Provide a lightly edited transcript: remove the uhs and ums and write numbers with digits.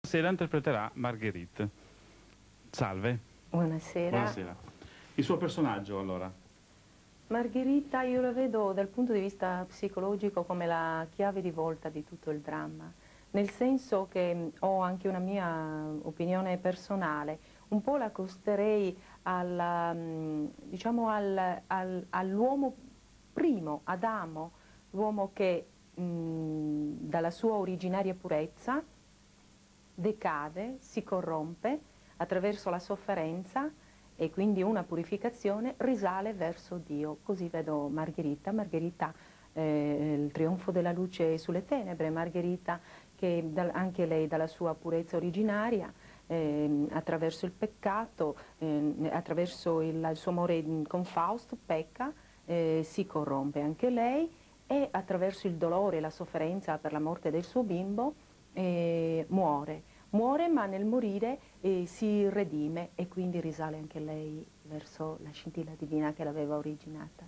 Stasera interpreterà Marguerite. Salve. Buonasera. Buonasera. Il suo personaggio, allora? Margherita io la vedo dal punto di vista psicologico come la chiave di volta di tutto il dramma, nel senso che ho anche una mia opinione personale, un po' la accosterei diciamo all'uomo primo, Adamo, l'uomo che dalla sua originaria purezza decade, si corrompe attraverso la sofferenza e quindi una purificazione risale verso Dio. Così vedo Margherita. Margherita, il trionfo della luce sulle tenebre, Margherita che anche lei dalla sua purezza originaria, attraverso il peccato, attraverso il suo amore con Fausto, pecca, si corrompe anche lei e attraverso il dolore e la sofferenza per la morte del suo bimbo muore. Muore, ma nel morire si redime e quindi risale anche lei verso la scintilla divina che l'aveva originata.